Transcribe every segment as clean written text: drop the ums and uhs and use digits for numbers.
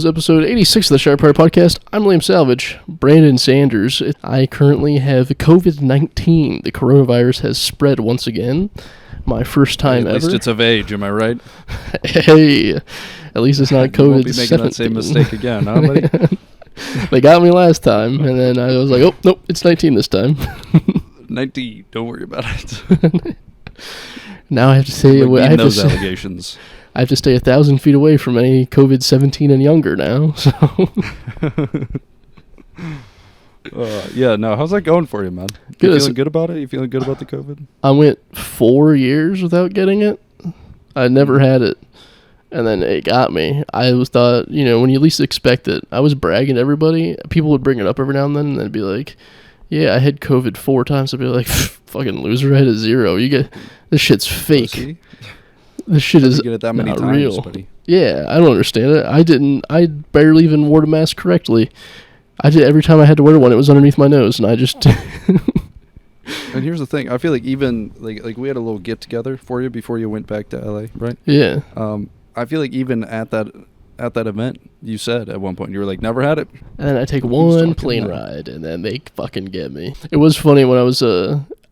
is episode 86 of the Sharp Party Podcast. I'm Liam Salvage. Brandon Sanders. I currently have COVID-19. The coronavirus has spread once again. My first time ever. At least it's of age, am I right? Hey, at least it's not COVID-17. You won't be making that same mistake again, huh, buddy? They got me last time, and then I was like, oh, nope, it's 19 this time. 19, don't worry about it. Now I have to say... allegations. I have to stay 1,000 feet away from any COVID-17 and younger now, so... How's that going for you, man? You feeling good about it? You feeling good about the COVID? I went 4 years without getting it. I never had it, and then it got me. I always thought, when you least expect it, I was bragging to everybody. People would bring it up every now and then, and they'd be like, yeah, I had COVID 4 times. I'd be like, fucking loser, I had a 0. This shit's fake. Pussy. This shit is get it that many not times, real. Buddy. Yeah, I don't understand it. I barely even wore the mask correctly. I did every time I had to wear one, it was underneath my nose, and I just... And here's the thing. I feel like even, like we had a little get-together for you before you went back to L.A., right? Yeah. I feel like even at that event, you said at one point, you were like, never had it. And then I take one plane ride, and then they fucking get me. It was funny when I was...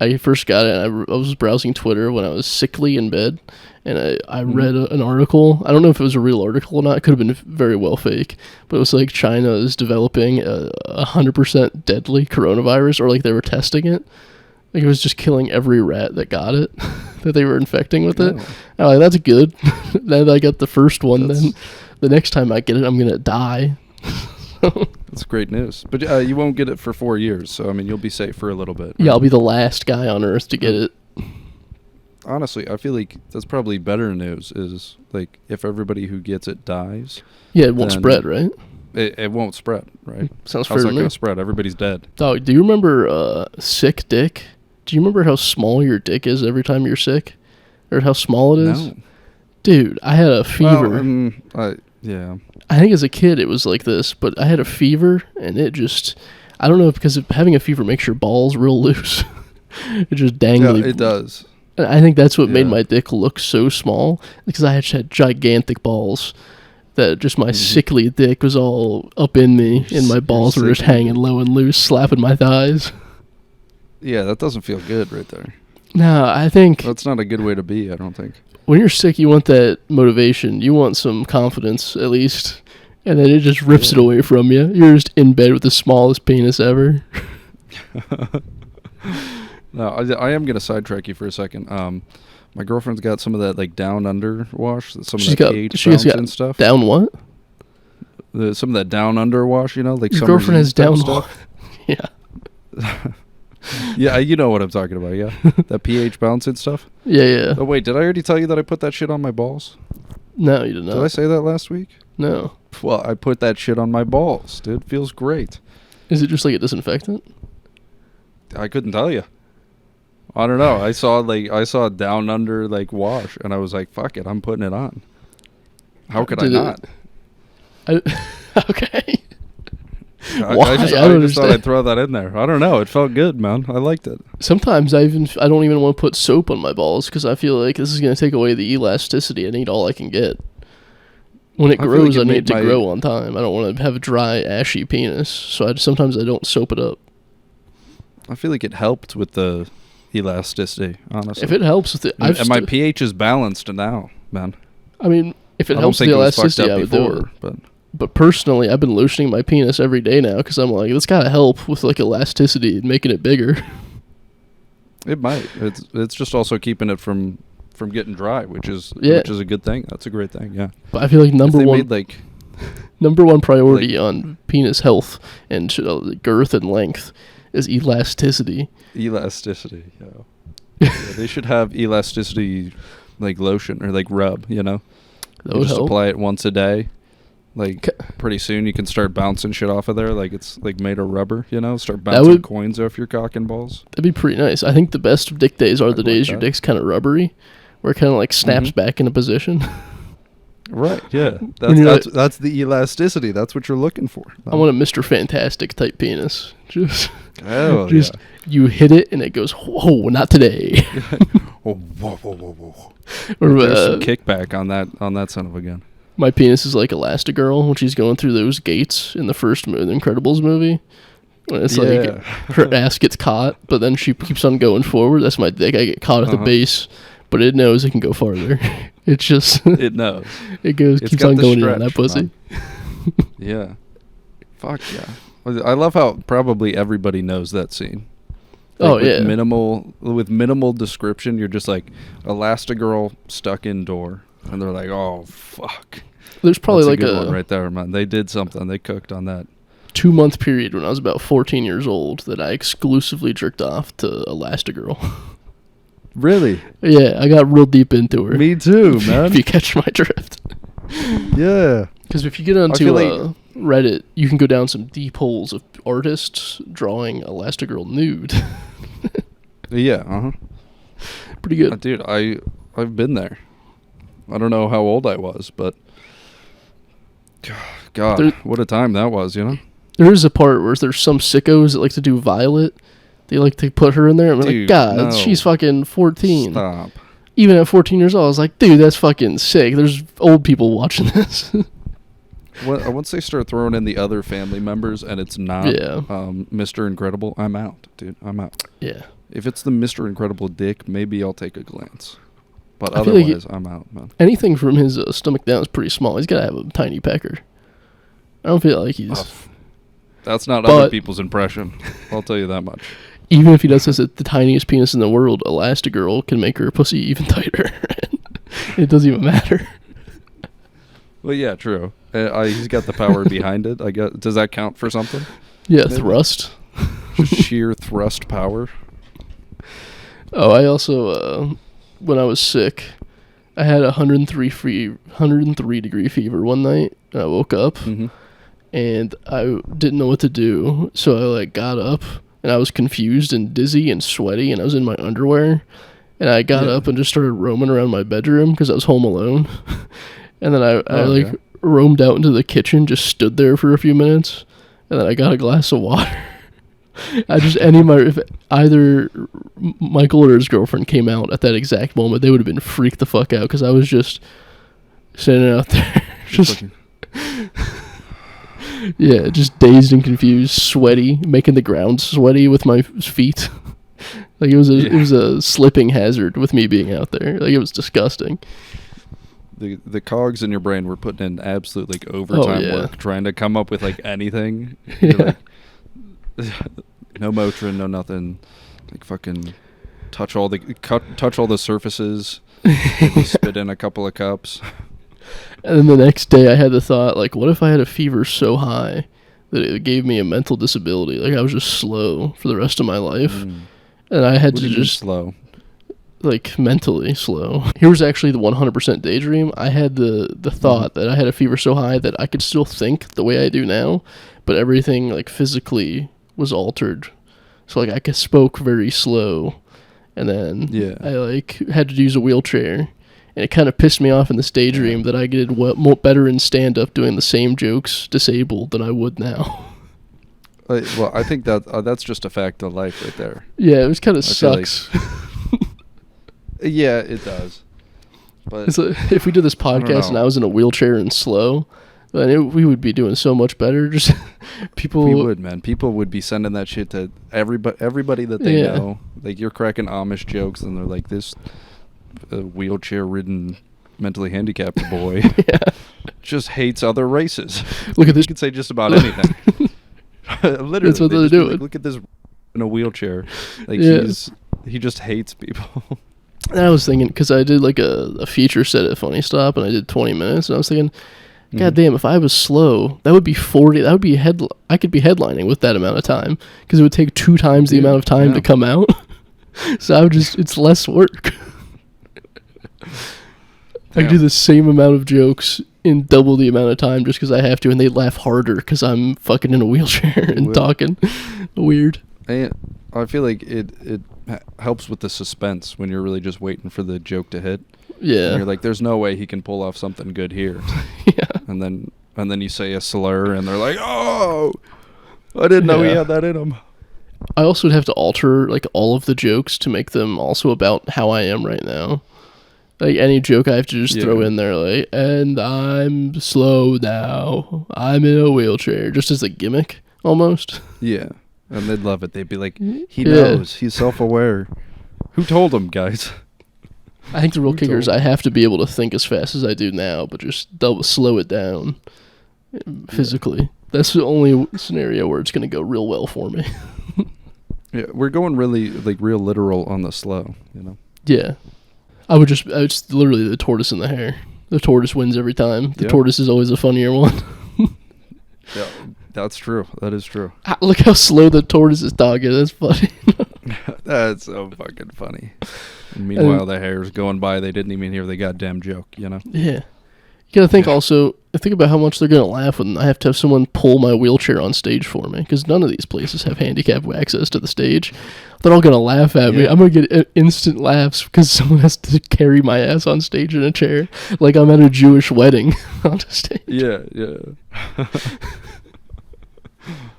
I first got it, and I was browsing Twitter when I was sickly in bed, and I read an article. I don't know if it was a real article or not. It could have been very well fake, but it was like China is developing a 100% deadly coronavirus, or like they were testing it. Like it was just killing every rat that got it, that they were infecting with it. I'm like, that's good. Then I got the first one, then the next time I get it, I'm going to die. That's great news. But you won't get it for 4 years, so I mean, you'll be safe for a little bit. Right? Yeah, I'll be the last guy on Earth to get it. Honestly, I feel like that's probably better news, is like if everybody who gets it dies. Yeah, it won't spread, right? It won't spread, right? Sounds fair How's to that me. going to spread? Everybody's dead. Oh, do you remember sick dick? Do you remember how small your dick is every time you're sick? Or how small it is? No. Dude, I had a fever. Yeah. I think as a kid it was like this, but I had a fever, and it just... I don't know, because having a fever makes your balls real loose. It just dangly. Yeah, it does. I think that's what made my dick look so small, because I had gigantic balls. That just my sickly dick was all up in me, and my balls were just hanging low and loose, slapping my thighs. Yeah, that doesn't feel good right there. No, I think... That's not a good way to be, I don't think. When you're sick, you want that motivation. You want some confidence, at least. And then it just rips it away from you. You're just in bed with the smallest penis ever. No, I am going to sidetrack you for a second. My girlfriend's got some of that, like, down under wash, some of that pH balance and stuff. Down what? Some of that down under wash, like your girlfriend has down stuff. Yeah. Yeah, you know what I'm talking about, yeah? That pH balance and stuff? Yeah. Oh, wait, did I already tell you that I put that shit on my balls? No, you did not. Did I say that last week? No. Well, I put that shit on my balls, dude. Feels great. Is it just like a disinfectant? I couldn't tell you. I don't know. I saw a down under like wash, and I was like, "Fuck it, I'm putting it on." How could I not? Okay. I just thought I'd throw that in there. I don't know. It felt good, man. I liked it. Sometimes I don't even want to put soap on my balls because I feel like this is going to take away the elasticity. I need all I can get. When it grows, I need to grow on time. I don't want to have a dry, ashy penis, so sometimes I don't soap it up. I feel like it helped with the elasticity, honestly. If it helps with it... And my pH is balanced now, man. I mean, if it helps with the elasticity, I would do it. But personally, I've been loosening my penis every day now because I'm like, it's got to help with like elasticity and making it bigger. It might. It's just also keeping it from getting dry, which is a good thing. That's a great thing, yeah. But I feel like number one priority on penis health and girth and length is elasticity. Elasticity, yeah. They should have elasticity like lotion or like rub, That would just help. apply it once a day. Like pretty soon you can start bouncing shit off of there like it's like made of rubber, Start bouncing coins off your cock and balls. That'd be pretty nice. I think the best dick days are the days your dick's kind of rubbery, where it kind of like snaps back into position. Right, yeah. That's the elasticity. That's what you're looking for. I want a Mr. Fantastic type penis. Just yeah. You hit it and it goes, whoa, not today. Whoa. Or, There's some kickback on that son of a gun. My penis is like Elastigirl when she's going through those gates in the first The Incredibles movie. When it's like her ass gets caught, but then she keeps on going forward. That's my dick. I get caught at the base, but it knows it can go farther. It's just it knows. It keeps on going in that pussy. Yeah. Fuck yeah. I love how probably everybody knows that scene. Like with minimal description, you're just like Elastigirl stuck indoor, and they're like, "Oh fuck." There's probably like a one right there, man. They did something. They cooked on that. 2-month period when I was about 14 years old that I exclusively jerked off to Elastigirl. Really? Yeah, I got real deep into her. Me too, man. If you catch my drift. Yeah. Because if you get onto Reddit, you can go down some deep holes of artists drawing Elastigirl nude. Yeah, Pretty good. Dude, I've been there. I don't know how old I was, but God, what a time that was, you know? There is a part where there's some sickos that like to do Violet. They like to put her in there. I'm like, God, she's fucking 14. Stop. Even at 14 years old, I was like, dude, that's fucking sick. There's old people watching this. Once they start throwing in the other family members and it's not Mr. Incredible, I'm out, dude. I'm out. Yeah. If it's the Mr. Incredible dick, maybe I'll take a glance. But otherwise, I'm out, man. Anything from his stomach down is pretty small. He's got to have a tiny pecker. I don't feel like he's... That's not other people's impression. I'll tell you that much. Even if he does this at the tiniest penis in the world, Elastigirl can make her pussy even tighter. It doesn't even matter. Well, yeah, true. He's got the power behind it. I guess. Does that count for something? Yeah, maybe. Thrust. Just sheer thrust power. Oh, I also, when I was sick, I had 103 degree fever one night. And I woke up, and I didn't know what to do. So I like got up, and I was confused and dizzy and sweaty, and I was in my underwear. And I got up and just started roaming around my bedroom because I was home alone. And then I roamed out into the kitchen, just stood there for a few minutes, and then I got a glass of water. If either Michael or his girlfriend came out at that exact moment, they would have been freaked the fuck out because I was just standing out there, just dazed and confused, sweaty, making the ground sweaty with my feet. Like it was a slipping hazard with me being out there. Like it was disgusting. The cogs in your brain were putting in absolute like overtime work trying to come up with like anything. Yeah. No Motrin, no nothing. Like fucking touch all the surfaces. Maybe spit in a couple of cups. And then the next day I had the thought, like, what if I had a fever so high that it gave me a mental disability? Like I was just slow for the rest of my life. And I had to just slow. Like mentally slow. Here was actually the 100% daydream. I had the thought that I had a fever so high that I could still think the way I do now, but everything like physically was altered. So like I spoke very slow, and then I like had to use a wheelchair, and it kind of pissed me off in this daydream that I did better in stand up doing the same jokes disabled than I would now. Well, I think that that's just a fact of life right there. Yeah, it was kind of sucks. Yeah, it does. But if we did this podcast and I was in a wheelchair and slow, then we would be doing so much better. Just people. We would, man. People would be sending that shit to everybody that they know. Like you're cracking Amish jokes, and they're like, "This wheelchair-ridden, mentally handicapped boy just hates other races." Look at this. You could say just about anything. Literally, that's what they're doing. Like, look at this in a wheelchair. Like he just hates people. And I was thinking, because I did like a feature set at Funny Stop, and I did 20 minutes, and I was thinking, God damn, if I was slow, that would be 40. That would be I could be headlining with that amount of time, because it would take 2 times the amount of time to come out. So it's less work. I could do the same amount of jokes in double the amount of time just because I have to, and they laugh harder because I'm fucking in a wheelchair and talking weird. I feel like it helps with the suspense when you're really just waiting for the joke to hit. Yeah. And you're like, there's no way he can pull off something good here. And then you say a slur, and they're like, oh, I didn't know he had that in him. I also would have to alter like all of the jokes to make them also about how I am right now. Like any joke I have to just throw in there, like, and I'm slow now. I'm in a wheelchair, just as a gimmick, almost. Yeah, and they'd love it. They'd be like, he knows. He's self-aware. Who told him, guys? I think the real kicker is I have to be able to think as fast as I do now, but just slow it down physically. That's the only scenario where it's going to go real well for me. Yeah, we're going really, like, real literal on the slow, you know? Yeah. I would just literally the tortoise in the hare. The tortoise wins every time. The tortoise is always a funnier one. Yeah, that's true. That is true. Look how slow the tortoise is talking. That's funny. That's so fucking funny. And meanwhile, the hare's going by. They didn't even hear the goddamn joke, you know? Yeah. You gotta think also, think about how much they're gonna laugh when I have to have someone pull my wheelchair on stage for me, because none of these places have handicap access to the stage. They're all gonna laugh at me. I'm gonna get instant laughs because someone has to carry my ass on stage in a chair, like I'm at a Jewish wedding on the stage. Yeah.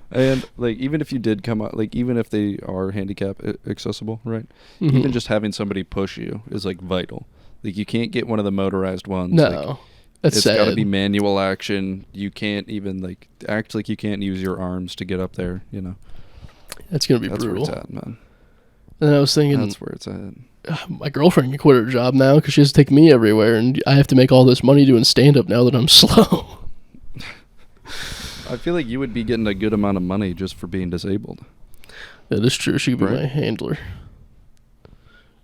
And, like, even if you did come out, like, even if they are handicap accessible, right? Mm-hmm. Even just having somebody push you is, like, vital. Like, you can't get one of the motorized ones. No. Like, that's sad. It's got to be manual action. You can't even, like, act like you can't use your arms to get up there, you know? That's going to be brutal. That's where it's at, man. And I was thinking... That's where it's at. My girlfriend can quit her job now because she has to take me everywhere, and I have to make all this money doing stand-up now that I'm slow. I feel like you would be getting a good amount of money just for being disabled. That is true. She could be my handler.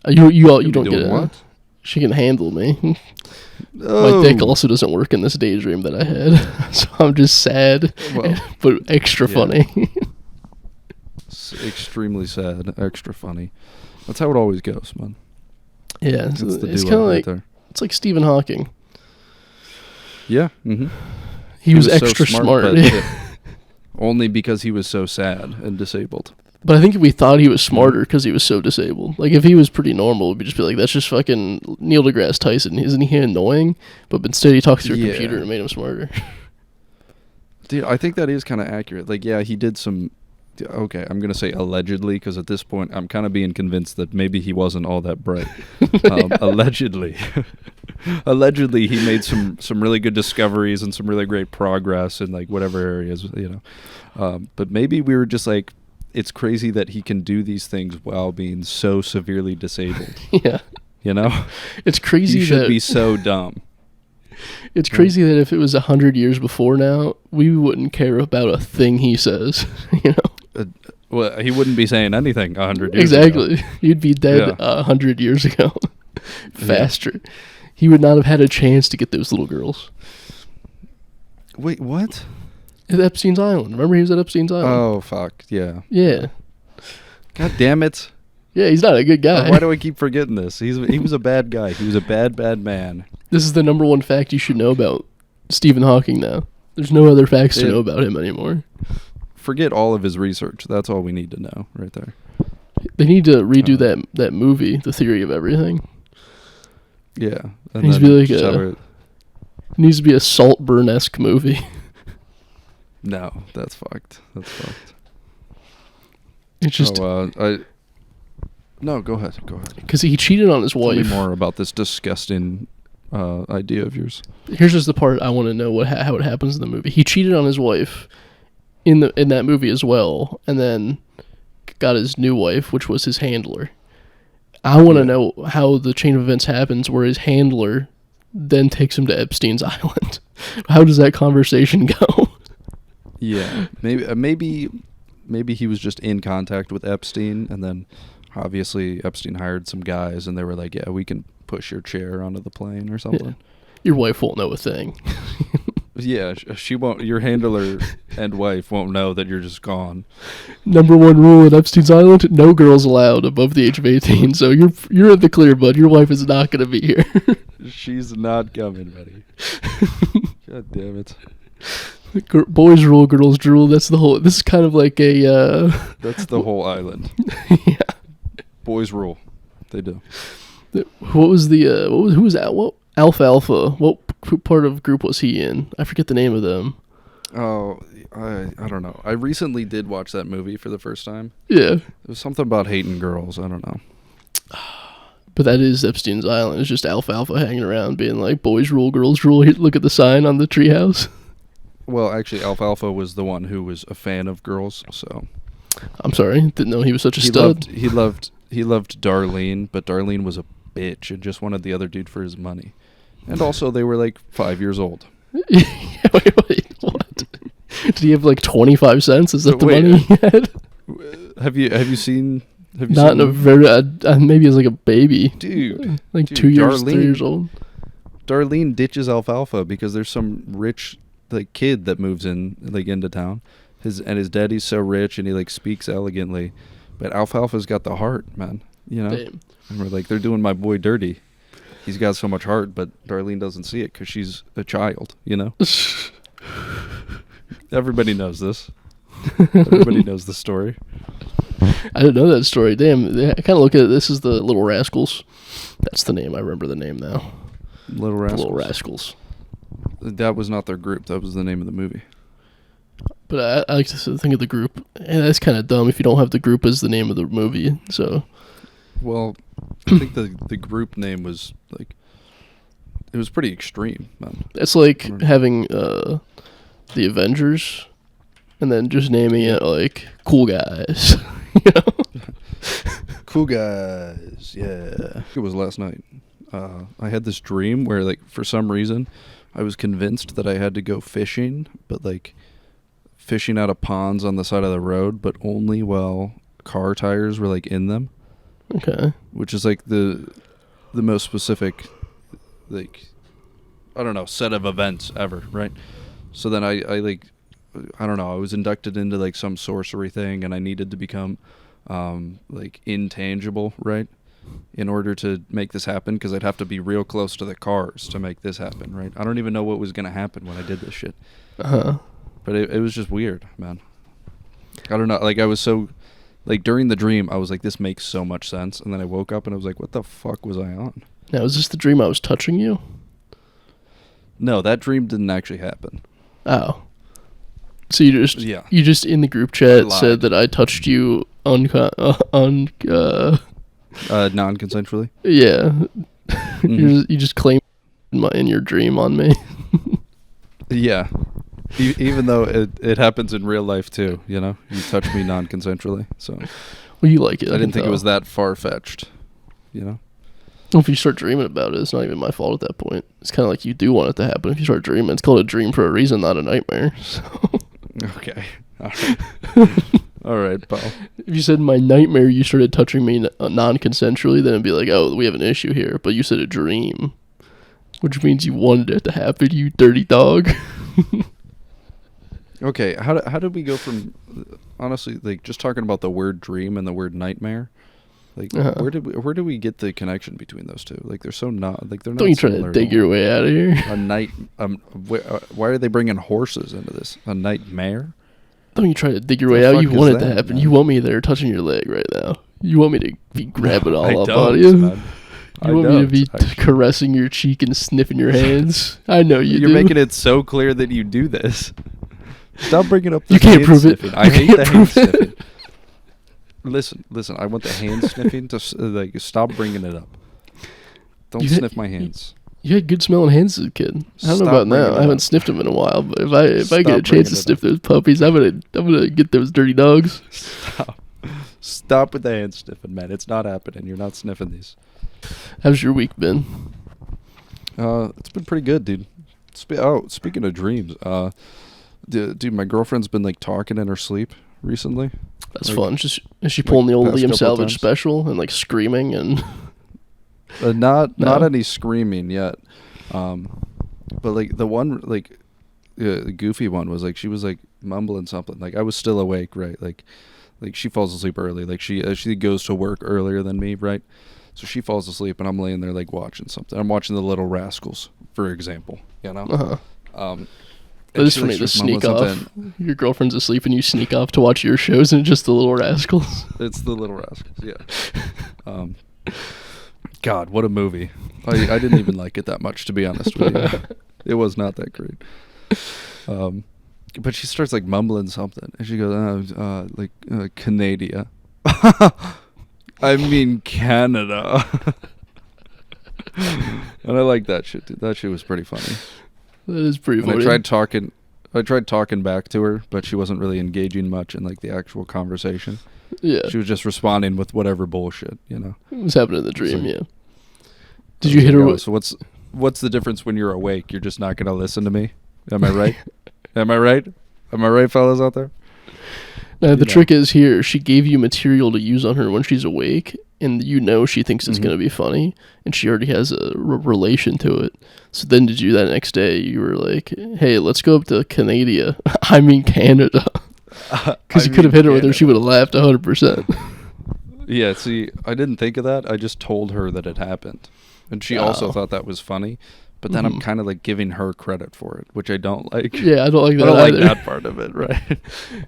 You don't get it. What? She can handle me. Oh. My dick also doesn't work in this daydream that I had, so I'm just sad, but extra funny. Extremely sad, extra funny. That's how it always goes, man. Yeah, it's kind of like it's like Stephen Hawking. Yeah. Mm-hmm. He was extra so smart. Only because he was so sad and disabled. But I think we thought he was smarter because he was so disabled. Like, if he was pretty normal, we'd just be like, that's just fucking Neil deGrasse Tyson. Isn't he annoying? But instead he talks through a computer and made him smarter. Dude, I think that is kind of accurate. Like, yeah, he did some... Okay, I'm going to say allegedly, because at this point, I'm kind of being convinced that maybe he wasn't all that bright. Allegedly. Allegedly, he made some really good discoveries and some really great progress in, like, whatever areas, you know. But maybe we were just like, it's crazy that he can do these things while being so severely disabled. Yeah. You know? It's crazy he should be so dumb. It's crazy that if it was 100 years before now, we wouldn't care about a thing he says, you know? Well, he wouldn't be saying anything 100 years exactly. ago. You'd be dead 100 years ago. Faster. Yeah. He would not have had a chance to get those little girls. Wait, what? At Epstein's Island. Remember he was at Epstein's Island? Oh, fuck. Yeah. Yeah. God damn it. Yeah, he's not a good guy. Why do I keep forgetting this? He was a bad guy. He was a bad man. This is the number one fact you should know about Stephen Hawking now. There's no other facts to know about him anymore. Forget all of his research. That's all we need to know right there. They need to redo that movie, The Theory of Everything. Yeah. It needs to be a Saltburn-esque movie. No, that's fucked. It's just... No, go ahead. Because he cheated on his wife. Tell me more about this disgusting idea of yours. Here's just the part I want to know how it happens in the movie. He cheated on his wife in that movie as well, and then got his new wife, which was his handler. I want to know how the chain of events happens where his handler then takes him to Epstein's Island. How does that conversation go? Yeah, maybe he was just in contact with Epstein, and then obviously Epstein hired some guys, and they were like, "Yeah, we can push your chair onto the plane or something." Yeah. Your wife won't know a thing. Yeah, she won't. Your handler and wife won't know that you're just gone. Number one rule at Epstein's Island: no girls allowed above the age of 18. So you're in the clear, bud. Your wife is not going to be here. She's not coming, buddy. God damn it. Boys rule, girls drool. That's the whole. This is kind of like a. That's the whole island. Yeah. Boys rule. They do. What was the? Who was that? What Alpha? What part of group was he in? I forget the name of them. Oh, I don't know. I recently did watch that movie for the first time. Yeah. It was something about hating girls. I don't know. But that is Epstein's Island. It's just alfalfa hanging around being like, boys rule, girls rule. Look at the sign on the treehouse. Well, actually, alfalfa was the one who was a fan of girls, so... I'm sorry. Didn't know he was such a stud. He loved Darlene, but Darlene was a bitch and just wanted the other dude for his money. And also, they were like 5 years old. wait, what? Did he have like 25 cents? Is that the money he had? Have you seen... Not in a very... maybe as like a baby. Dude. Like 2 years, 3 years old. Darlene ditches alfalfa because there's some rich like kid that moves in like into town. His daddy's so rich and he like speaks elegantly. But alfalfa's got the heart, man. You know? Damn. And we're like, they're doing my boy dirty. He's got so much heart, but Darlene doesn't see it because she's a child, you know? Everybody knows this. Everybody knows the story. I didn't know that story. Damn, I kind of look at it. This is the Little Rascals. That's the name. I remember the name now. Little Rascals. Little Rascals. That was not their group. That was the name of the movie. But I like to think of the group. And that's kind of dumb if you don't have the group as the name of the movie. So. Well, I think the group name was like, it was pretty extreme, man. It's like having the Avengers and then just naming it like Cool Guys. You know? Cool Guys, yeah. It was last night. I had this dream where, like, for some reason, I was convinced that I had to go fishing, but, like, fishing out of ponds on the side of the road, but only while car tires were, like, in them. Okay. Which is, like, the most specific, like, I don't know, set of events ever, right? So then I don't know, I was inducted into, like, some sorcery thing, and I needed to become, like, intangible, right? In order to make this happen, because I'd have to be real close to the cars to make this happen, right? I don't even know what was going to happen when I did this shit. Uh-huh. But it was just weird, man. I don't know, like, I was so, like, during the dream, I was like, this makes so much sense, and then I woke up and I was like, what the fuck was I on? Now, is this the dream I was touching you? No, that dream didn't actually happen. Oh. So you just in the group chat said that I touched you non-consensually? Yeah. Mm-hmm. You just claimed in your dream on me. Yeah. Even though it happens in real life too, you know? You touch me non-consensually, so... Well, you like it. I didn't think it was that far-fetched, you know? Well, if you start dreaming about it, it's not even my fault at that point. It's kind of like you do want it to happen if you start dreaming. It's called a dream for a reason, not a nightmare, so... Okay. All right. All right, pal. If you said in my nightmare you started touching me non-consensually, then it'd be like, oh, we have an issue here. But you said a dream, which means you wanted it to happen, you dirty dog. Okay, how did we go from, honestly, like, just talking about the word dream and the word nightmare? Like, where did we get the connection between those two? Like, they're so not, like, they're not. Don't you try to dig your way out of here? Why are they bringing horses into this? A nightmare? Don't you try to dig your way out? You want it to happen. Man. You want me there touching your leg right now. You want me to be grabbing all up on you. Man. You want me to be caressing your cheek and sniffing your hands. I know you do. You're making it so clear that you do this. Stop bringing up the You can't prove sniffing. It. I hate the hand sniffing. Listen, I want the hand sniffing to, like, stop bringing it up. Don't sniff my hands. You had good smelling hands as a kid. I don't know about now. I haven't sniffed them in a while, but if I get a chance to sniff those puppies, I'm gonna get those dirty dogs. Stop with the hand sniffing, man. It's not happening. You're not sniffing these. How's your week been? It's been pretty good, dude. Speaking of dreams, dude, my girlfriend's been, like, talking in her sleep recently. That's fun. Is she pulling the old Liam Salvage special and, like, screaming and? Not any screaming yet, but, like, the one, like, the goofy one was, like, she was, like, mumbling something. Like, I was still awake, right? Like she falls asleep early. Like, she goes to work earlier than me, right? So she falls asleep and I'm laying there, like, watching something. I'm watching The Little Rascals, for example. You know. But it's funny to sneak off. Your girlfriend's asleep and you sneak off to watch your shows and just The Little Rascals. It's The Little Rascals, yeah. God, what a movie. I didn't even like it that much, to be honest with you. It was not that great. But she starts, like, mumbling something. And she goes, Canada. I mean Canada. And I like that shit, dude. That shit was pretty funny. That is pretty funny. I tried talking back to her, but she wasn't really engaging much in like the actual conversation. Yeah. She was just responding with whatever bullshit, you know. It was happening in the dream, yeah. Did you hit her with... So what's the difference when you're awake? You're just not going to listen to me? Am I right? Am I right? Am I right, fellas out there? Now, the trick is here, she gave you material to use on her when she's awake, and you know she thinks it's going to be funny, and she already has a relation to it. So then did you that next day, you were like, hey, let's go up to Canada. I mean Canada. Because you could have hit her with her, she would have laughed 100%. Yeah, see, I didn't think of that. I just told her that it happened. And she also thought that was funny. But then I'm kind of like giving her credit for it, which I don't like. Yeah, I don't like that I don't either. like that part of it, right?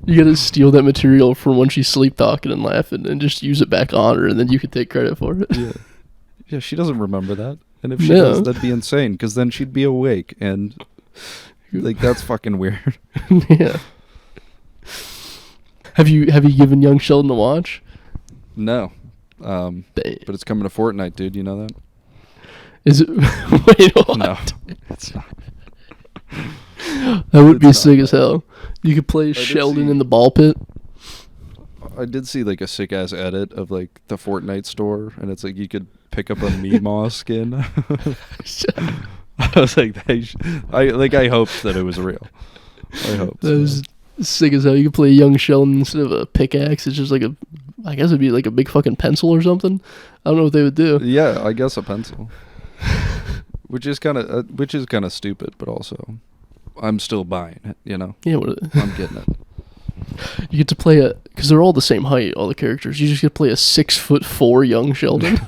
You gotta steal that material from when she's sleep talking and laughing and just use it back on her, and then you can take credit for it. Yeah. Yeah, she doesn't remember that. And if she does, that'd be insane, because then she'd be awake, and like that's fucking weird. Yeah. Have you given young Sheldon a watch? No. But it's coming to Fortnite, dude. You know that? Is it? Wait, what? No, it's not. That would be sick as hell. You could play Sheldon in the ball pit. I did see like a sick ass edit of like the Fortnite store, and it's like you could pick up a Meemaw skin. I was like, I hoped that it was real. I hope that was sick as hell. You could play young Sheldon instead of a pickaxe. It's just like I guess it'd be like a big fucking pencil or something. I don't know what they would do. Yeah, I guess a pencil. Which is kind of stupid, but also I'm still buying it, you know. Yeah, I'm getting it. You get to play because they're all the same height, all the characters. You just get to play a 6'4" young Sheldon.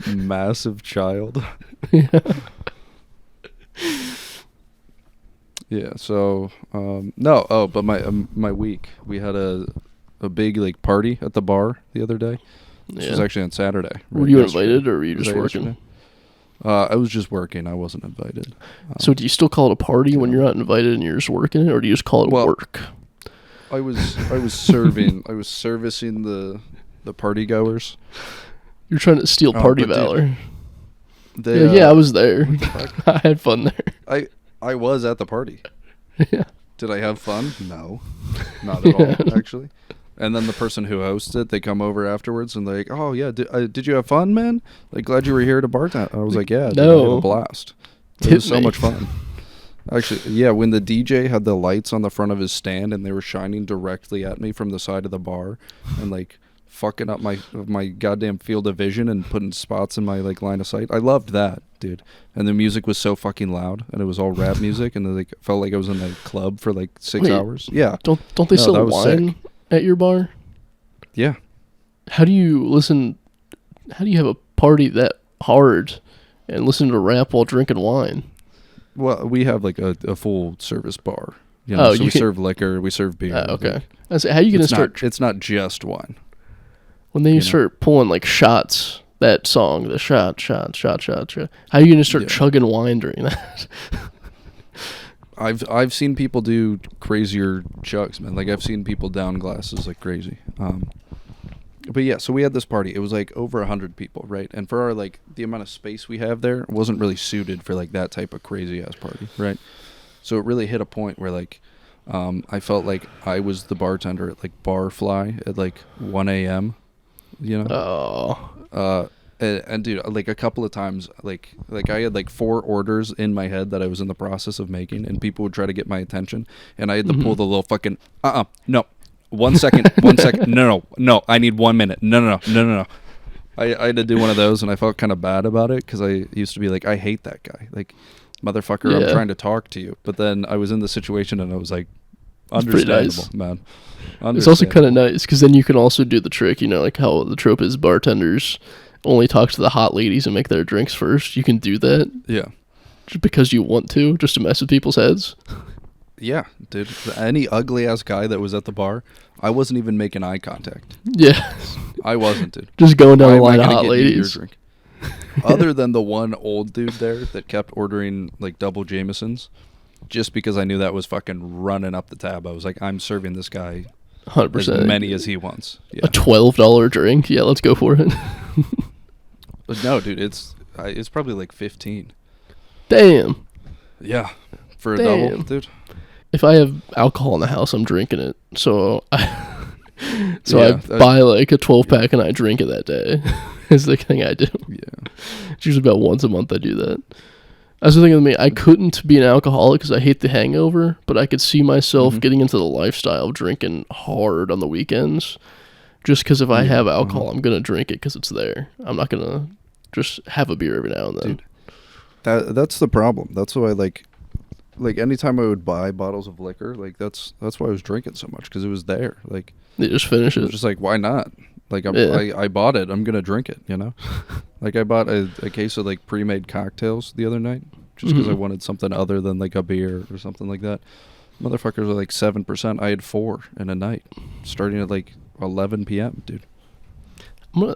Massive child. Yeah. Yeah. So no. Oh, but my week, we had a big like party at the bar the other day. This was actually on Saturday. Right? Were you invited, or were you just working? Yesterday? I was just working. I wasn't invited. So do you still call it a party when you're not invited and you're just working it, or do you just call it work? I was serving. I was servicing the party goers. You're trying to steal party valor. Dude, I was there. I had fun there. I was at the party. Yeah. Did I have fun? No, not at all. Actually. And then the person who hosted it, they come over afterwards and they're like, oh, yeah, did you have fun, man? Like, glad you were here to bartend. I was like, yeah, dude, I had a blast. It was so much fun. Actually, yeah, when the DJ had the lights on the front of his stand and they were shining directly at me from the side of the bar and, like, fucking up my goddamn field of vision and putting spots in my, like, line of sight. I loved that, dude. And the music was so fucking loud, and it was all rap music, and like felt like I was in a club for, like, 6 hours. Yeah. Don't they sell wine? Sick. At your bar? Yeah. How do you have a party that hard and listen to rap while drinking wine? Well, we have like a full service bar. You know, so we serve liquor, we serve beer. Okay. I say, how are you gonna start? It's not just wine. When they start pulling like shots, that song, the shot. How are you gonna start chugging wine during that? I've seen people do crazier chugs, man. Like, I've seen people down glasses like crazy. But yeah, so we had this party. It was like over 100 people, right? And for our, like, the amount of space we have there, it wasn't really suited for like that type of crazy ass party, right? So it really hit a point where like I felt like I was the bartender at like Barfly at like 1 a.m. You know? Oh. And dude, like a couple of times, like I had like 4 orders in my head that I was in the process of making, and people would try to get my attention, and I had to pull the little fucking no, 1 second, no, I need 1 minute, no. I had to do one of those, and I felt kind of bad about it because I used to be like, I hate that guy, like, motherfucker, I'm trying to talk to you, but then I was in the situation and I was like, understandable, man. It's also kind of nice because then you can also do the trick, you know, like how the trope is bartenders only talk to the hot ladies and make their drinks first. You can do that. Yeah. Just because you want to, just to mess with people's heads. Yeah, dude. Any ugly ass guy that was at the bar, I wasn't even making eye contact. Yeah. I wasn't, dude. Just going down the line of hot ladies. Other than the one old dude there that kept ordering like double Jamesons, just because I knew that was fucking running up the tab. I was like, I'm serving this guy 100%. As many as he wants. Yeah. A $12 drink? Yeah, let's go for it. No, dude, it's probably like 15. Damn. Yeah, for a double, dude. If I have alcohol in the house, I'm drinking it. So I buy like a 12-pack and I drink it that day. Is the thing I do. Yeah. It's usually about once a month I do that. That's the thing with me. I couldn't be an alcoholic because I hate the hangover, but I could see myself getting into the lifestyle of drinking hard on the weekends. Just because if I have alcohol, I'm going to drink it because it's there. I'm not going to just have a beer every now and then. Dude, that's the problem. That's why, like anytime I would buy bottles of liquor, like that's why I was drinking so much, because it was there. Like, you just finish it. It was just like, why not? Like, I bought it. I'm going to drink it, you know? Like, I bought a case of, like, pre-made cocktails the other night just because I wanted something other than, like, a beer or something like that. Motherfuckers are, like, 7%. I had 4 in a night, starting at, like, 11 p.m., dude. Why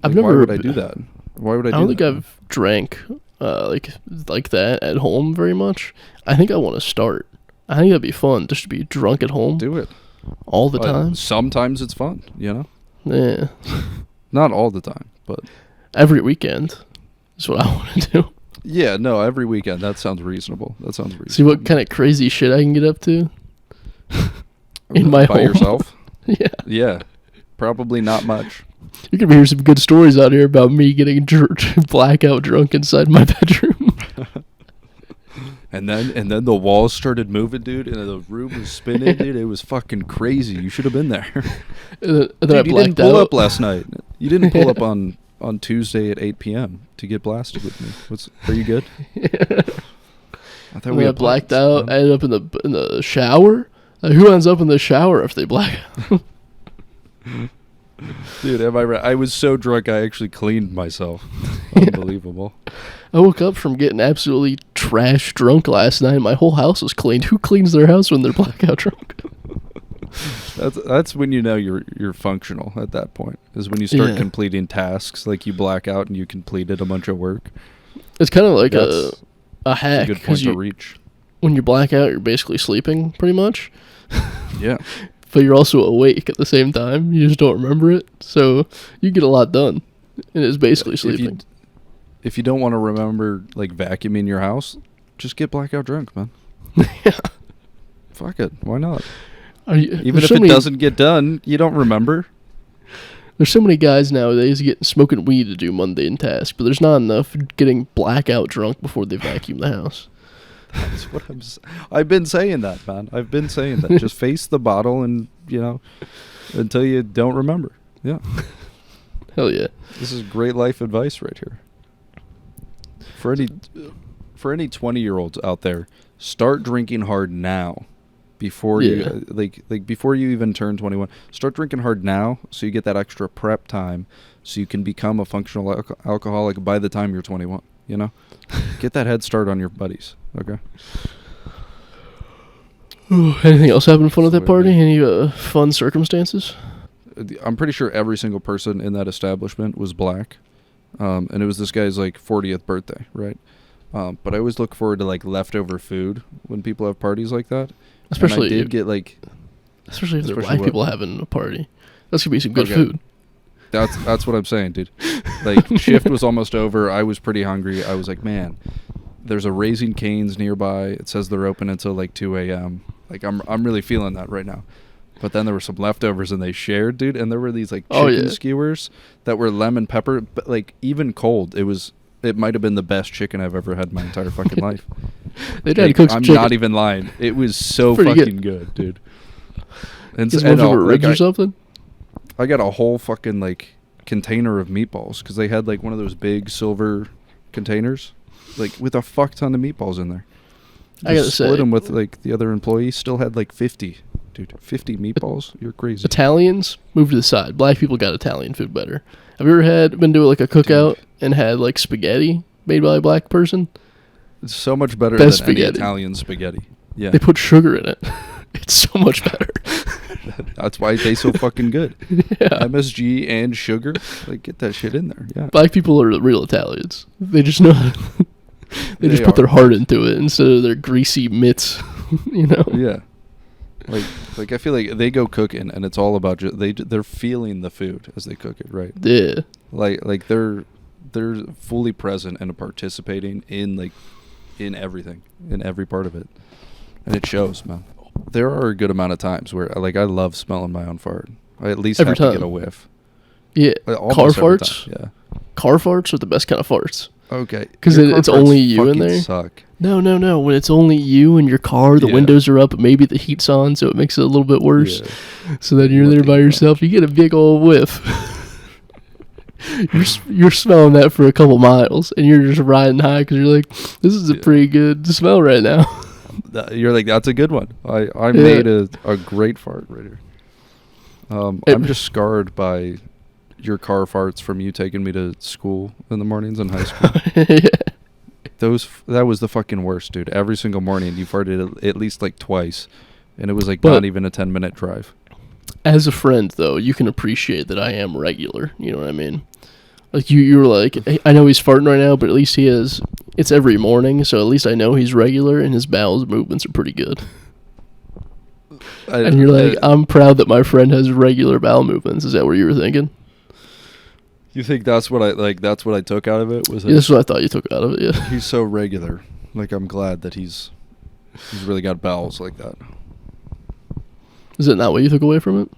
would I do that? Why would I do that? I don't think I've drank, like that at home very much. I think I want to start. I think that'd be fun, just to be drunk at home. Do it. All the time? Sometimes it's fun, you know? Yeah. Not all the time, but every weekend is what I want to do. Yeah, no, every weekend. That sounds reasonable. See what kind of crazy shit I can get up to in my home. By yourself? Yeah. Yeah. Probably not much. You're going to hear some good stories out here about me getting blackout drunk inside my bedroom. And then the walls started moving, dude, and the room was spinning, dude. It was fucking crazy. You should have been there. Dude, you didn't pull up last night. You didn't pull up on Tuesday at 8 p.m. to get blasted with me. Are you good? Yeah. I thought we had blacked out. I ended up in the shower. Who ends up in the shower if they black out? Dude, am I right? I was so drunk I actually cleaned myself. Unbelievable. I woke up from getting absolutely trash drunk last night. My whole house was cleaned. Who cleans their house when they're blackout drunk? That's when you know you're functional at that point. Is when you start completing tasks, like you black out and you completed a bunch of work. It's kind of like a hack. A good point to reach. When you black out, you're basically sleeping, pretty much. Yeah. But you're also awake at the same time. You just don't remember it. So you get a lot done. And it's basically sleeping. If you don't want to remember, like, vacuuming your house, just get blackout drunk, man. Yeah. Fuck it. Why not? Even if it doesn't get done, you don't remember. There's so many guys nowadays smoking weed to do mundane tasks, but there's not enough getting blackout drunk before they vacuum the house. That's what I've been saying that, man. I've been saying that. Just face the bottle and, until you don't remember. Yeah. Hell yeah. This is great life advice right here. For any 20-year-olds out there, start drinking hard now. Before you before you even turn 21, start drinking hard now so you get that extra prep time so you can become a functional alcoholic by the time you're 21, Get that head start on your buddies, okay? Anything else happen fun at that party? Any fun circumstances? I'm pretty sure every single person in that establishment was black. And it was this guy's 40th birthday, right? But I always look forward to leftover food when people have parties like that. Especially if they're black people having a party. That's gonna be some good food. That's what I'm saying, dude. Shift was almost over. I was pretty hungry. I was like, man, there's a Raising Cane's nearby. It says they're open until 2 a.m. I'm really feeling that right now. But then there were some leftovers and they shared, dude. And there were these chicken skewers that were lemon pepper, but even cold, it might have been the best chicken I've ever had in my entire fucking life. They tried to cook some I'm chicken. not even lying. It was so fucking good, dude. And ribs or something? I got a whole fucking container of meatballs because they had one of those big silver containers, with a fuck ton of meatballs in there. I gotta say, split them with the other employees. Still had 50. Dude, 50 meatballs? You're crazy. Italians, move to the side. Black people got Italian food better. Have you ever been to a cookout and had spaghetti made by a black person? It's so much better than any Italian spaghetti. Yeah. They put sugar in it. It's so much better. That's why it tastes so fucking good. Yeah. MSG and sugar. Get that shit in there. Yeah. Black people are the real Italians. They just know they just put their heart into it instead of their greasy mitts, Yeah. I feel like they go cooking and it's all about they're feeling the food as they cook it, right? Yeah. they're fully present and participating in like in everything, in every part of it, and it shows, man. There are a good amount of times where like I love smelling my own fart. I at least Every have time. to get a whiff. Yeah, car Almost every farts. time, yeah. Car farts are the best kind of farts. Okay. Because Your car it's farts only you in fucking there. Suck. No. When it's only you in your car, the windows are up, maybe the heat's on, so it makes it a little bit worse. Yeah. So then you're there by yourself, you get a big old whiff. You're smelling that for a couple miles, and you're just riding high because you're like, this is a pretty good smell right now. You're like, that's a good one. I made a great fart right here. I'm just scarred by your car farts from you taking me to school in the mornings in high school. Yeah. That was the fucking worst, dude. Every single morning you farted at least like twice, and it was like not even a 10-minute drive. As a friend, though, you can appreciate that I am regular. You know what I mean? Like you were like, hey, I know he's farting right now, but at least he is. It's every morning, so at least I know he's regular, and his bowels movements are pretty good. And you're like, I'm proud that my friend has regular bowel movements. Is that what you were thinking? You think that's what I like? That's what I took out of it. Was that's what I thought you took out of it. Yeah. He's so regular. Like I'm glad that he's really got bowels like that. Is it not what you took away from it?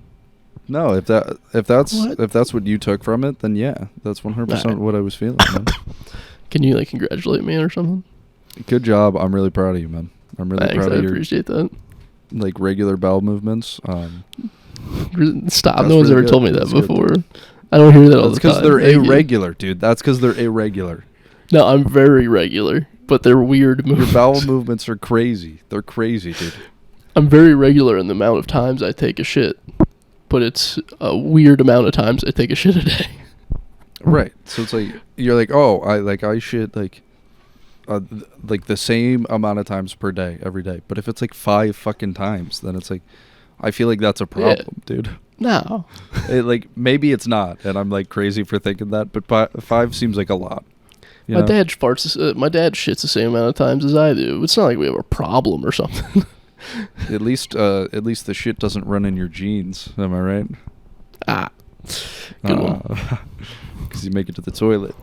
No, if that's what you took from it, then yeah, that's 100% what I was feeling, man. Can you like congratulate me or something? Good job. I'm really proud of you, man. I'm really proud of you. I appreciate that. Like regular bowel movements. Stop. No one's ever told me that before. Good. I don't hear that all the time. That's because they're irregular, dude. That's because they're irregular. No, I'm very regular, but they're weird movements. Your bowel movements are crazy. They're crazy, dude. I'm very regular in the amount of times I take a shit, but it's a weird amount of times I take a shit a day. Right. So it's like you're like, oh, I shit like the same amount of times per day every day. But if it's like 5 fucking times, then it's like I feel like that's a problem, dude. No. Like maybe it's not, and I'm like crazy for thinking that, but 5 seems like a lot. My dad farts. My dad shits the same amount of times as I do. It's not like we have a problem or something. At least the shit doesn't run in your jeans. Am I right? Good one. Because you make it to the toilet.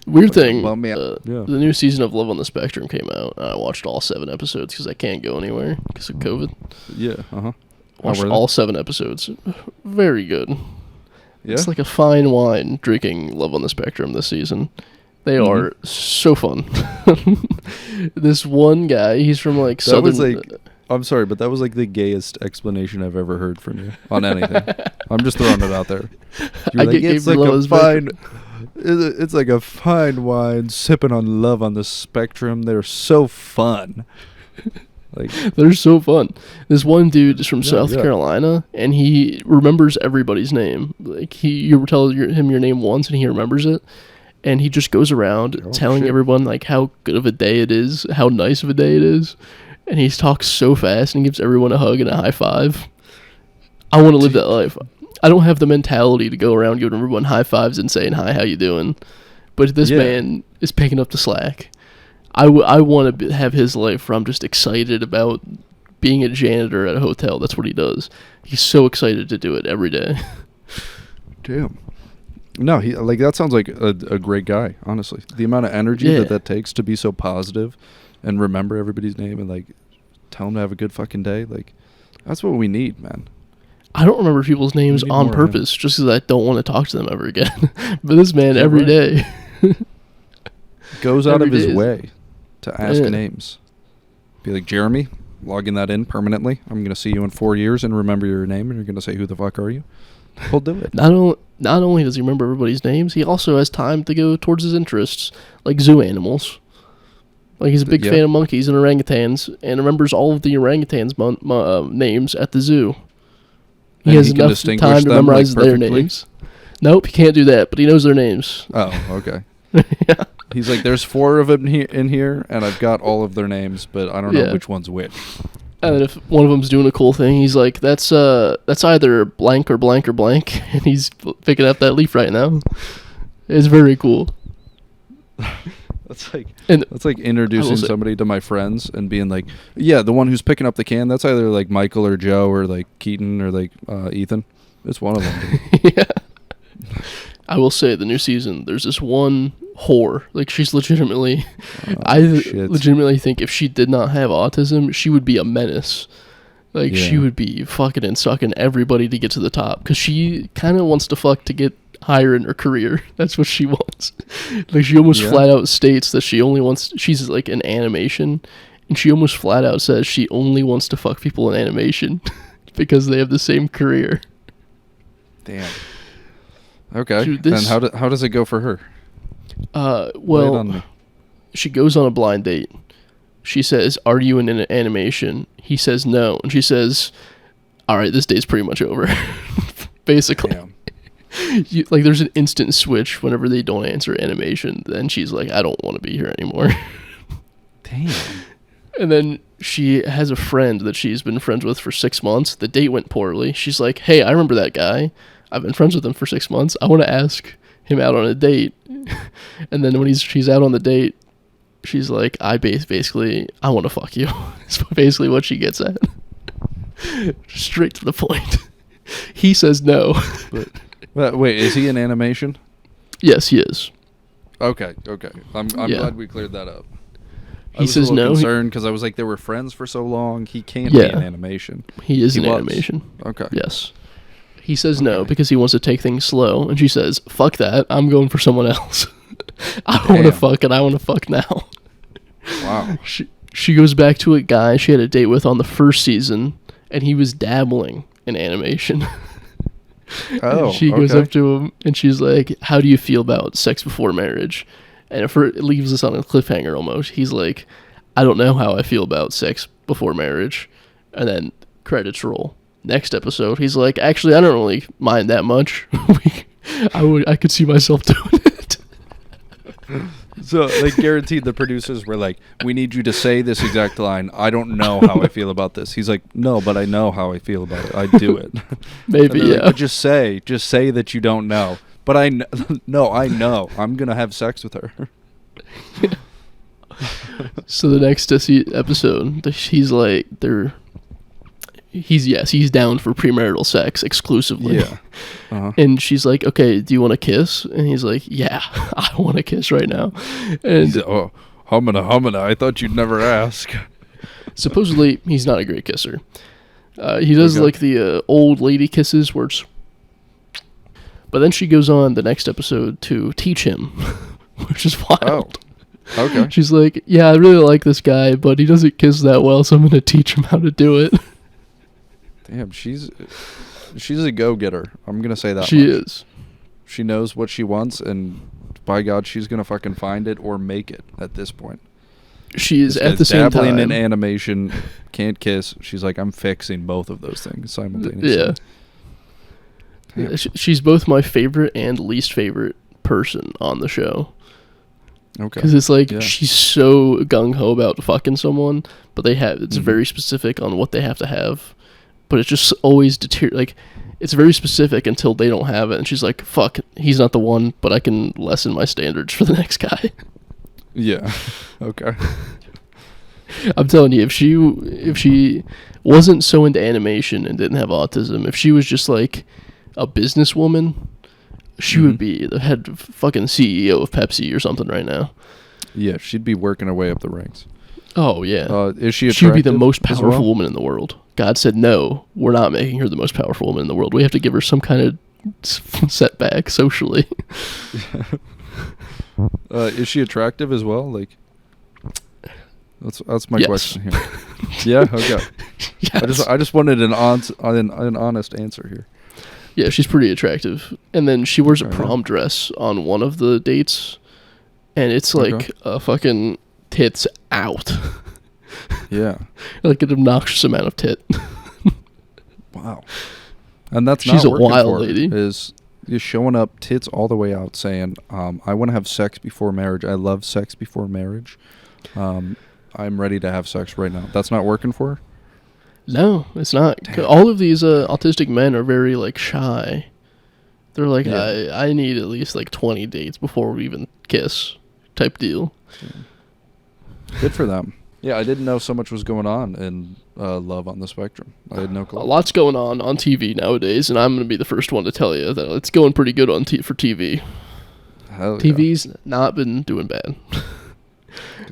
Weird thing. The new season of Love on the Spectrum came out. And I watched all 7 episodes because I can't go anywhere because of COVID. Yeah. Watched all 7 episodes. Very good. Yeah? It's like a fine wine drinking Love on the Spectrum this season. They are so fun. This one guy, he's from like southern. I'm sorry, but that was like the gayest explanation I've ever heard from you on anything. I'm just throwing it out there. It's like a fine wine sipping on Love on the Spectrum. They're so fun. Like they're so fun. This one dude is from South Carolina, and he remembers everybody's name. Like you tell him your name once, and he remembers it. And he just goes around telling everyone like how good of a day it is, how nice of a day it is. And he talks so fast and gives everyone a hug and a high five. I want to live that life. I don't have the mentality to go around giving everyone high fives and saying, hi, how you doing? But this man is picking up the slack. I want to have his life where I'm just excited about being a janitor at a hotel. That's what he does. He's so excited to do it every day. Damn. No, he like that sounds like a great guy, honestly. The amount of energy that takes to be so positive and remember everybody's name and like tell them to have a good fucking day, like that's what we need, man. I don't remember people's names on purpose just because I don't want to talk to them ever again. But this man every day goes out of his way to ask names. Be like, Jeremy, logging that in permanently. I'm going to see you in 4 years and remember your name, and you're going to say, who the fuck are you? He'll do it. Not only does he remember everybody's names, he also has time to go towards his interests, like zoo animals. Like he's a big fan of monkeys and orangutans, and remembers all of the orangutans' names at the zoo. He has enough time to memorize their names. Nope, he can't do that, but he knows their names. Oh, okay. Yeah. He's like, there's 4 of them in here, and I've got all of their names, but I don't know which one's which. And if one of them's doing a cool thing, he's like, that's either blank or blank or blank, and he's picking up that leaf right now. It's very cool. That's like introducing somebody to my friends and being like, yeah, the one who's picking up the can, that's either like Michael or Joe or like Keaton or like Ethan. It's one of them. Yeah. I will say the new season, there's this one whore. Like, she's legitimately... Shit. legitimately think if she did not have autism, she would be a menace. Like, she would be fucking and sucking everybody to get to the top. Because she kind of wants to fuck to get higher in her career. That's what she wants. Like, she almost flat out states that she only wants... She's, like, in animation. And she almost flat out says she only wants to fuck people in animation. Because they have the same career. Damn. Okay. Dude, and how does it go for her? Well, she goes on a blind date. She says, "Are you in an animation?" He says no, and she says, "All right, this date's pretty much over." Basically. Damn. Like, there's an instant switch whenever they don't answer animation. Then she's like, "I don't want to be here anymore." Damn. And then she has a friend that she's been friends with for 6 months. The date went poorly. She's like, "Hey, I remember that guy. I've been friends with him for 6 months. I want to ask him out on a date." And then when she's out on the date, she's like, I want to fuck you. It's basically what she gets at. Straight to the point. He says no. But wait, is he in animation? Yes, he is. Okay. I'm glad we cleared that up. He says no. Concerned because I was like, they were friends for so long. He can't be in animation. He is in animation. Okay. Yes. He says no because he wants to take things slow, and she says, "Fuck that. I'm going for someone else. I don't want to fuck, and I want to fuck now." Wow. She goes back to a guy she had a date with on the first season, and he was dabbling in animation. Oh, she goes up to him, and she's like, "How do you feel about sex before marriage?" And it leaves us on a cliffhanger almost. He's like, "I don't know how I feel about sex before marriage." And then credits roll. Next episode, he's like, "Actually, I don't really mind that much. I could see myself doing it." So they guaranteed, the producers were like, "We need you to say this exact line. I don't know how I feel about this." He's like, "No, but I know how I feel about it. I do it." Maybe, yeah. Like, but just say that you don't know. But I know. I'm gonna have sex with her. So the next episode, he's like, he's down for premarital sex exclusively. Yeah. Uh-huh. And she's like, "Okay, do you want to kiss?" And he's like, "Yeah, I want to kiss right now." And he's like, "Oh, humana, I thought you'd never ask." Supposedly, he's not a great kisser. He does like the old lady kisses where it's... But then she goes on the next episode to teach him, which is wild. Oh, okay. She's like, "Yeah, I really like this guy, but he doesn't kiss that well, so I'm going to teach him how to do it." Damn, she's a go-getter. I'm going to say that She is. She knows what she wants, and by God, she's going to fucking find it or make it at this point. She is at the same time. Dabbling in animation, can't kiss. She's like, I'm fixing both of those things simultaneously. Yeah. She's both my favorite and least favorite person on the show. Okay. Because it's like, she's so gung-ho about fucking someone, but it's very specific on what they have to have. But it's just always it's very specific until they don't have it, and she's like, "Fuck, he's not the one, but I can lessen my standards for the next guy." Yeah. Okay. I'm telling you, if she wasn't so into animation and didn't have autism, if she was just like a businesswoman, she would be the head fucking CEO of Pepsi or something right now. Yeah, she'd be working her way up the ranks. Oh yeah. Is she attractive? She would be the most powerful woman in the world. God said, "No, we're not making her the most powerful woman in the world. We have to give her some kind of setback socially." Is she attractive as well? Like, that's my question here. Yeah. Okay. Yes. I just wanted an honest answer here. Yeah, she's pretty attractive. And then she wears a prom dress on one of the dates, and it's like a fucking tits out. Yeah. Like an obnoxious amount of tit. Wow. And that's she's a wild lady. Is showing up tits all the way out saying, I want to have sex before marriage. I love sex before marriage. I'm ready to have sex right now. That's not working for her? No, it's not. Damn. All of these autistic men are very like shy. They're like, I need at least like 20 dates before we even kiss type deal. Good for them. Yeah, I didn't know so much was going on in Love on the Spectrum. I had no clue. A lot's going on TV nowadays, and I'm going to be the first one to tell you that it's going pretty good for TV. Hell TV's not been doing bad.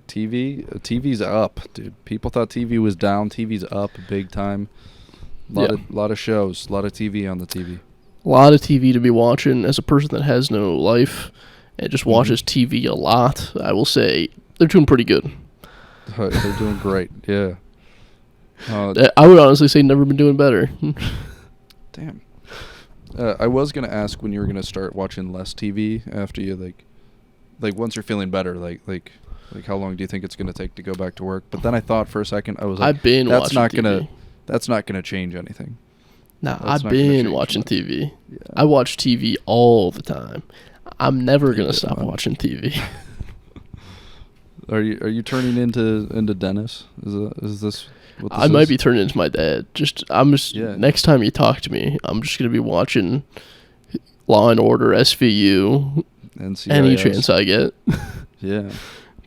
TV's up, dude. People thought TV was down. TV's up big time. Lot of shows, a lot of TV on the TV. A lot of TV to be watching. As a person that has no life and just watches TV a lot, I will say they're doing pretty good. They're doing great, yeah. I would honestly say never been doing better. Damn. I was gonna ask when you were gonna start watching less TV after you like once you're feeling better, like how long do you think it's gonna take to go back to work? But then I thought for a second, I was like, that's not gonna change anything. Nah, I've been watching TV. Yeah. I watch TV all the time. I'm never gonna stop watching TV. Are you turning into Dennis? Is this what this I might be turning into my dad. Yeah. Next time you talk to me, I'm just gonna be watching Law and Order, SVU, NCIS. Any chance I get. Yeah.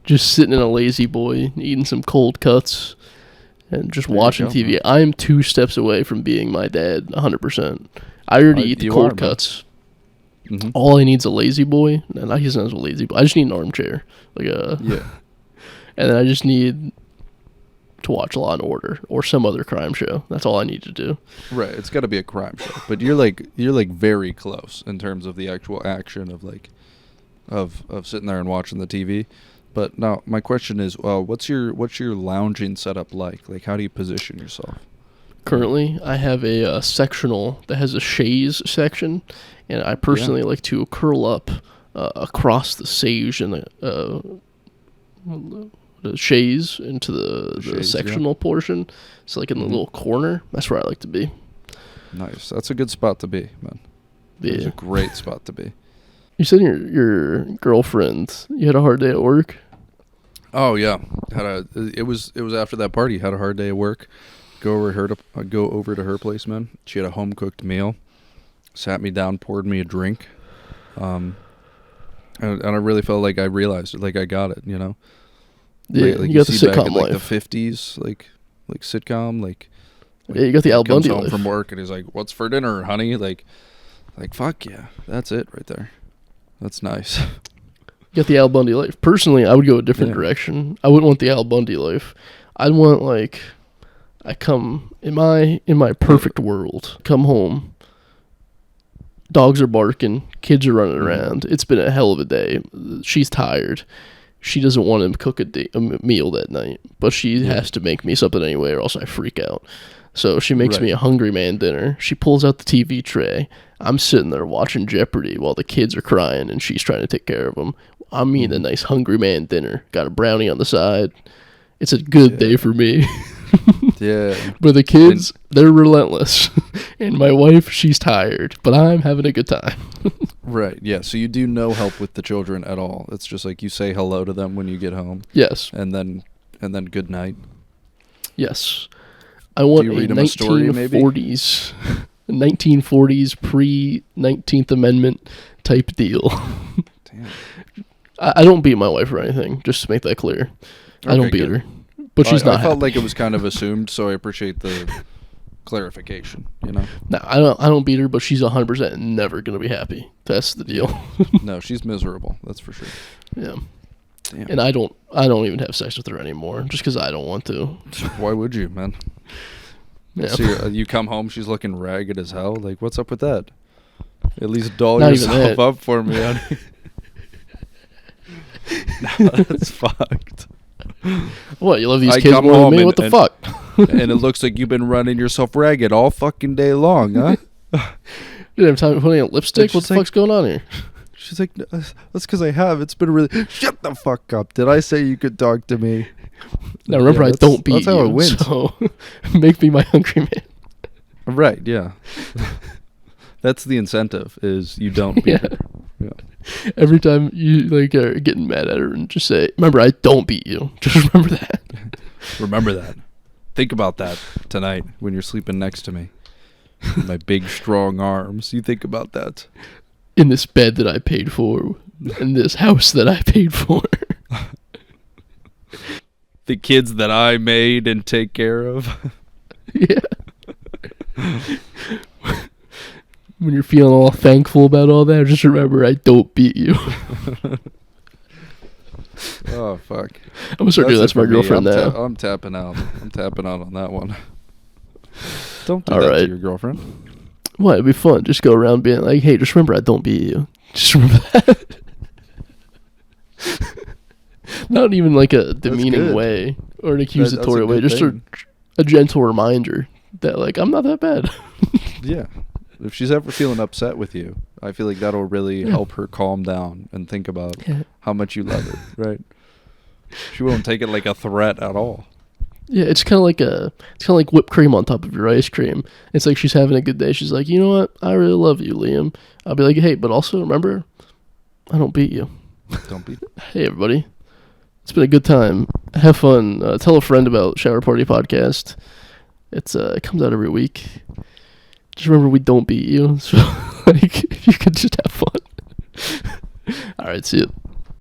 Just sitting in a lazy boy, eating some cold cuts, and just watching TV. Man. I am 2 steps away from being my dad, 100%. I already eat the cold cuts. Mm-hmm. All I need is a lazy boy. And he's not a lazy boy. I just need an armchair, yeah. And then I just need to watch Law and Order or some other crime show. That's all I need to do. Right, it's got to be a crime show. But you're very close in terms of the actual action of sitting there and watching the TV. But now my question is, what's your lounging setup like? Like, how do you position yourself? Currently, I have a sectional that has a chaise section, and I personally like to curl up across the sage and the chaise into the sectional portion. So like in the little corner, that's where I like to be. Nice. That's a good spot to be, man. Yeah. It's a great spot to be. You said your girlfriend, you had a hard day at work? Oh yeah. It was after that party. Had a hard day at work. Go over to her place, man. She had a home cooked meal. Sat me down, poured me a drink. And I really felt like I realized it, like I got it, you know. Yeah, like you got the sitcom life. Like the 50s, like sitcom, yeah, you got the Al Bundy life. Comes home from work and he's like, "What's for dinner, honey?" Like fuck yeah, that's it right there. That's nice. You got the Al Bundy life. Personally, I would go a different direction. I wouldn't want the Al Bundy life. I'd want I come in my perfect world. Come home. Dogs are barking. Kids are running around. It's been a hell of a day. She's tired. She doesn't want to cook a meal that night, but she has to make me something anyway, or else I freak out. So she makes me a hungry man dinner. She pulls out the TV tray. I'm sitting there watching Jeopardy while the kids are crying, and she's trying to take care of them. I'm eating a nice hungry man dinner. Got a brownie on the side. It's a good day for me. Yeah. But the kids, they're relentless. And my wife, she's tired. But I'm having a good time. Right, yeah. So you do no help with the children at all. It's just like you say hello to them when you get home. Yes. And then good night. Yes. I want a 1940s, 1940s pre-19th Amendment type deal. Damn. I don't beat my wife or anything, just to make that clear. Okay, I don't beat her. But she's not I felt happy. like it was kind of assumed, so I appreciate the clarification, you know? No, I don't beat her, but she's 100% never going to be happy. That's the deal. No, she's miserable, that's for sure. Yeah. Damn. And I don't even have sex with her anymore, just because I don't want to. Why would you, man? Yeah. So you come home, she's looking ragged as hell. Like, what's up with that? At least doll yourself up for me, honey. No, that's fucked. What, you love these kids more than me? What the fuck? And it looks like you've been running yourself ragged all fucking day long, huh? You didn't have time to put on lipstick? What the fuck's going on here? She's like, that's because I have. It's been really... Shut the fuck up. Did I say you could talk to me? Now remember, I don't beat that's how you, it went. So make me my hungry man. Right, yeah. That's the incentive, is you don't beat her. Yeah. Every time you are getting mad at her, and just say, remember, I don't beat you. Just remember that. Remember that. Think about that tonight when you're sleeping next to me. My big, strong arms. You think about that. In this bed that I paid for. In this house that I paid for. the kids that I made and take care of. Yeah. When you're feeling all thankful about all that, just remember I don't beat you. Oh fuck! I'm gonna start doing that to my girlfriend now. I'm tapping out. I'm tapping out on that one. Don't do all that right. to your girlfriend. What? It'd be fun. Just go around being like, "Hey, just remember I don't beat you." Just remember that. Not even like a demeaning way or an accusatory way. Just a gentle reminder that like I'm not that bad. Yeah. If she's ever feeling upset with you, I feel like that'll really help her calm down and think about how much you love her, right? She won't take it like a threat at all. Yeah, it's kind of like whipped cream on top of your ice cream. It's like she's having a good day. She's like, you know what? I really love you, Liam. I'll be like, hey, but also remember, I don't beat you. Don't beat. Hey, everybody. It's been a good time. Have fun. Tell a friend about Shower Party Podcast. It comes out every week. Just remember, we don't beat you. So, like, if you could just have fun. All right, see you.